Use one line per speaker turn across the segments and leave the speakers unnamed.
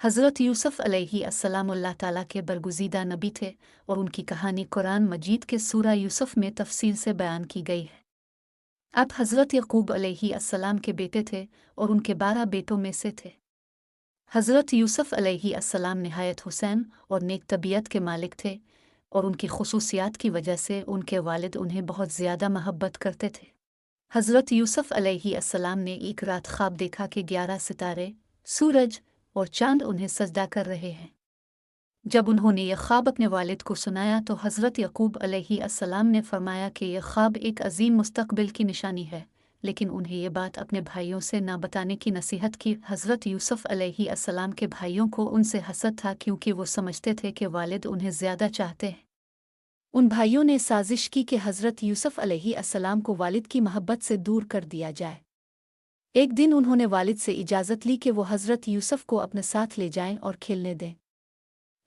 हज़रत यूसुफ़ अलैहिस्सलाम अल्लाह ताला के बरगुज़ीदा नबी थे और उनकी कहानी कुरान मजीद के सूरा यूसुफ़ में तफ़सील से बयान की गई है। आप हज़रत यक़ूब अलैहिस्सलाम के बेटे थे और उनके 12 बेटों में से थे। हज़रत यूसुफ़ अलैहिस्सलाम निहायत हुसैन और नेक तबीयत के मालिक थे और उनकी खुसूसियात की वजह से उनके वालिद उन्हें बहुत ज़्यादा महब्बत करते थे। हज़रत यूसुफ़ अलैहिस्सलाम ने एक रात ख्वाब देखा कि 11 सितारे, सूरज और चांद उन्हें सजदा कर रहे हैं। जब उन्होंने यह ख्वाब अपने वालिद को सुनाया तो हज़रत यक़ूब अलैहिस्सलाम ने फरमाया कि यह ख्वाब एक अजीम मुस्तक़बिल की निशानी है, लेकिन उन्हें यह बात अपने भाइयों से न बताने की नसीहत की। हज़रत यूसुफ़ अलैहिस्सलाम के भाइयों को उनसे हसद था क्योंकि वो समझते थे कि वालिद उन्हें ज़्यादा चाहते हैं। उन भाइयों ने साजिश की कि हज़रत यूसुफ़ अलैहिस्सलाम को वालिद की मोहब्बत से दूर कर दिया जाए। एक दिन उन्होंने वालिद से इजाज़त ली कि वो हज़रत यूसुफ़ को अपने साथ ले जाएं और खेलने दें।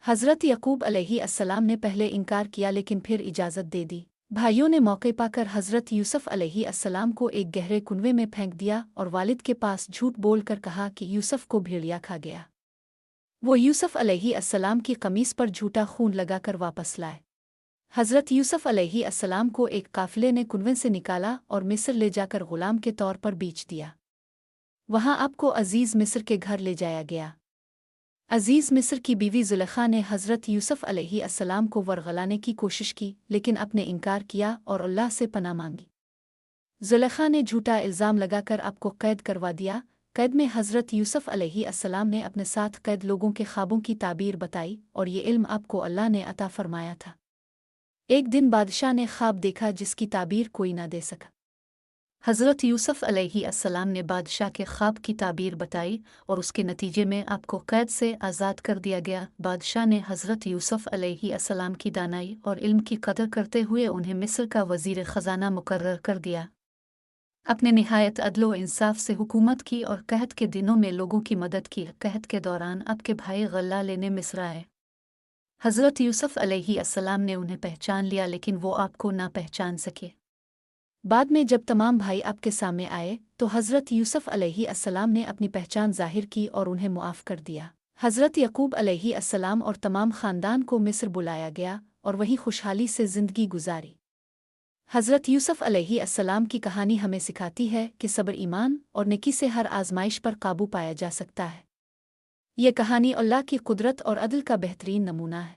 हज़रत यक़ूब अलैहिस्सलाम ने पहले इनकार किया लेकिन फिर इजाज़त दे दी। भाइयों ने मौके पाकर हज़रत यूसुफ़ अलैहिस्सलाम को एक गहरे कुनवे में फेंक दिया और वालिद के पास झूठ बोलकर कहा कि यूसुफ़ को भेड़िया खा गया। वो यूसुफ़ अलैहिस्सलाम की कमीज़ पर झूठा खून लगाकर वापस लाए। हज़रत यूसुफ़ अलैहिस्सलाम को एक काफ़िले ने कुनवे से निकाला और मिस्र ले जाकर ग़ुलाम के तौर पर बेच दिया। वहाँ आपको अज़ीज़ मिस्र के घर ले जाया गया। अज़ीज़ मिस्र की बीवी ज़ुलेखा ने हज़रत यूसुफ़ अलैहिस्सलाम को वरगलाने की कोशिश की लेकिन आपने इनकार किया और अल्लाह से पनाह मांगी। ज़ुलेखा ने झूठा इल्ज़ाम लगाकर आपको कैद करवा दिया। कैद में हज़रत यूसुफ़ अलैहिस्सलाम ने अपने साथ कैद लोगों के ख्वाबों की ताबीर बताई और ये इल्म आपको अल्लाह ने अता फ़रमाया था। एक दिन बादशाह ने ख्वाब देखा जिसकी ताबीर कोई ना दे सका। हज़रत यूसुफ़ अलैहिस्सलाम ने बादशाह के ख्वाब की ताबीर बताई और उसके नतीजे में आपको कैद से आज़ाद कर दिया गया। बादशाह ने हज़रत यूसुफ़ अलैहिस्सलाम की दानाई और इल्म की कदर करते हुए उन्हें मिस्र का वज़ीर ख़ज़ाना मुकर्रर कर दिया। अपने निहायत अदलो इंसाफ से हुकूमत की और कहत के दिनों में लोगों की मदद की। कहत के दौरान आपके भाई गल्ला लेने मिस्र आए। हज़रत यूसुफ़ अलैहिस्सलाम ने उन्हें पहचान लिया लेकिन वो आपको ना पहचान सके। बाद में जब तमाम भाई आपके सामने आए तो हज़रत यूसुफ़ अलैहिस्सलाम ने अपनी पहचान ज़ाहिर की और उन्हें मुआफ़ कर दिया। हज़रत यक़ूब अलैहिस्सलाम और तमाम ख़ानदान को मिस्र बुलाया गया और वहीं खुशहाली से ज़िंदगी गुजारी। हज़रत यूसुफ़ अलैहिस्सलाम की कहानी हमें सिखाती है कि सब्र, ईमान और नेकी से हर आज़माइश पर काबू पाया जा सकता है। ये कहानी अल्लाह की कुदरत और अदल का बेहतरीन नमूना है।